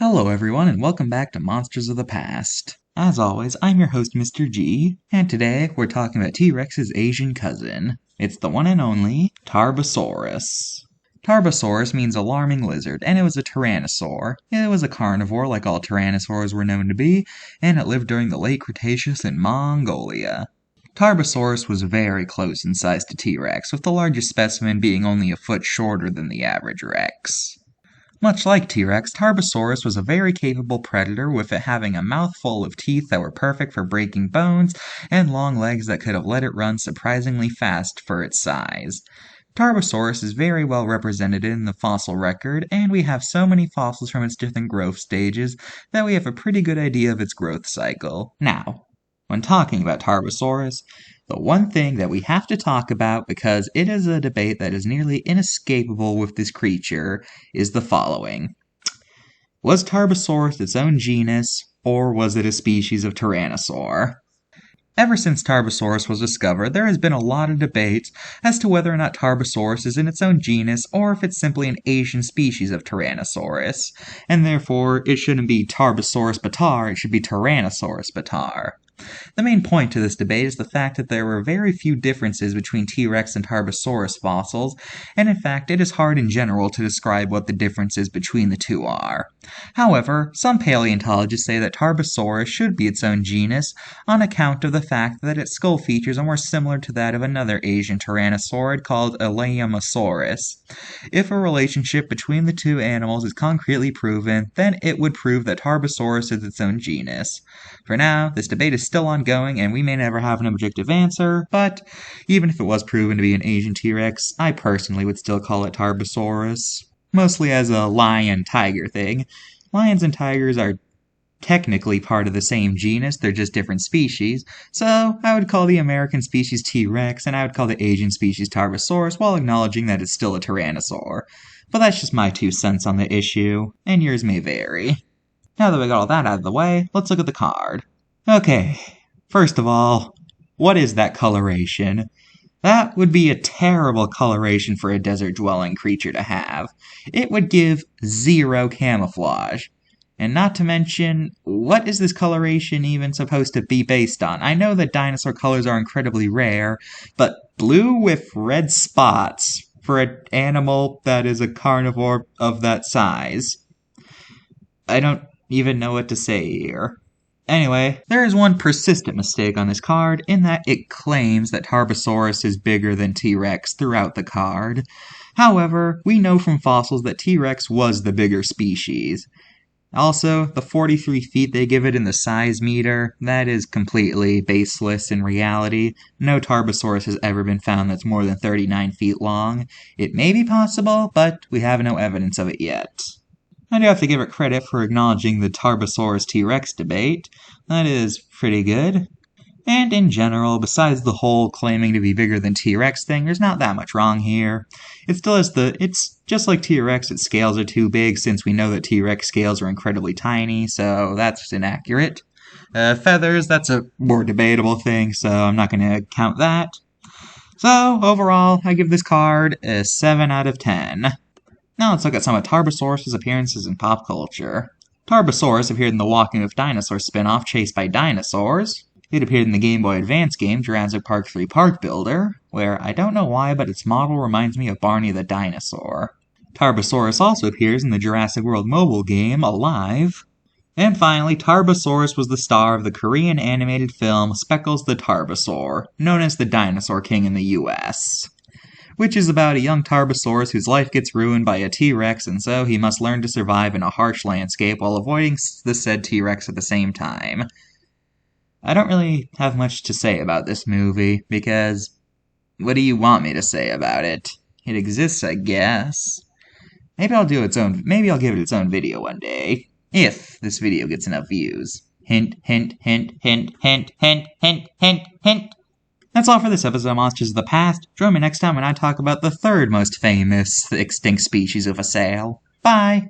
Hello everyone and welcome back to Monsters of the Past. As always, I'm your host Mr.G, and today we're talking about T-Rex's Asian cousin. It's the one and only Tarbosaurus. Tarbosaurus means alarming lizard, and it was a tyrannosaur. It was a carnivore like all tyrannosaurs were known to be, and it lived during the late Cretaceous in Mongolia. Tarbosaurus was very close in size to T-Rex, with the largest specimen being only a foot shorter than the average Rex. Much like T-Rex, Tarbosaurus was a very capable predator, with it having a mouthful of teeth that were perfect for breaking bones and long legs that could have let it run surprisingly fast for its size. Tarbosaurus is very well represented in the fossil record, and we have so many fossils from its different growth stages that we have a pretty good idea of its growth cycle. Now, when talking about Tarbosaurus, the one thing that we have to talk about, because it is a debate that is nearly inescapable with this creature, is the following. Was Tarbosaurus its own genus, or was it a species of tyrannosaur? Ever since Tarbosaurus was discovered, there has been a lot of debate as to whether or not Tarbosaurus is in its own genus, or if it's simply an Asian species of Tyrannosaurus, and therefore it shouldn't be Tarbosaurus bataar, it should be Tyrannosaurus bataar. The main point to this debate is the fact that there were very few differences between T-Rex and Tarbosaurus fossils, and in fact it is hard in general to describe what the differences between the two are. However, some paleontologists say that Tarbosaurus should be its own genus on account of the fact that its skull features are more similar to that of another Asian tyrannosaurid called Elaeomosaurus. If a relationship between the two animals is concretely proven, then it would prove that Tarbosaurus is its own genus. For now, this debate is still ongoing and we may never have an objective answer, but even if it was proven to be an Asian T-Rex, I personally would still call it Tarbosaurus. Mostly as a lion-tiger thing. Lions and tigers are technically part of the same genus, they're just different species, so I would call the American species T-Rex and I would call the Asian species Tarbosaurus while acknowledging that it's still a tyrannosaur. But that's just my 2 cents on the issue, and yours may vary. Now that we got all that out of the way, let's look at the card. Okay, first of all, what is that coloration? That would be a terrible coloration for a desert-dwelling creature to have. It would give 0 camouflage. And not to mention, what is this coloration even supposed to be based on? I know that dinosaur colors are incredibly rare, but blue with red spots for an animal that is a carnivore of that size. I don't even know what to say here. Anyway, there is one persistent mistake on this card, in that it claims that Tarbosaurus is bigger than T-Rex throughout the card. However, we know from fossils that T-Rex was the bigger species. Also, the 43 feet they give it in the size meter, that is completely baseless in reality. No Tarbosaurus has ever been found that's more than 39 feet long. It may be possible, but we have no evidence of it yet. I do have to give it credit for acknowledging the Tarbosaurus T-Rex debate. That is pretty good. And in general, besides the whole claiming to be bigger than T-Rex thing, there's not that much wrong here. It's just like T-Rex, its scales are too big, since we know that T-Rex scales are incredibly tiny, so that's inaccurate. Feathers, that's a more debatable thing, so I'm not going to count that. So, overall, I give this card a 7 out of 10. Now let's look at some of Tarbosaurus' appearances in pop culture. Tarbosaurus appeared in the Walking with Dinosaurs spin-off Chased by Dinosaurs. It appeared in the Game Boy Advance game Jurassic Park 3 Park Builder, where I don't know why, but its model reminds me of Barney the Dinosaur. Tarbosaurus also appears in the Jurassic World mobile game Alive. And finally, Tarbosaurus was the star of the Korean animated film Speckles the Tarbosaur, known as the Dinosaur King in the US. Which is about a young Tarbosaurus whose life gets ruined by a T-Rex, and so he must learn to survive in a harsh landscape while avoiding the said T-Rex at the same time. I don't really have much to say about this movie, because what do you want me to say about it? It exists, I guess. Maybe I'll give it its own video one day, if this video gets enough views. Hint, hint, hint, hint, hint, hint, hint, hint, hint. That's all for this episode of Monsters of the Past. Join me next time when I talk about the 3rd most famous extinct species of a sail. Bye!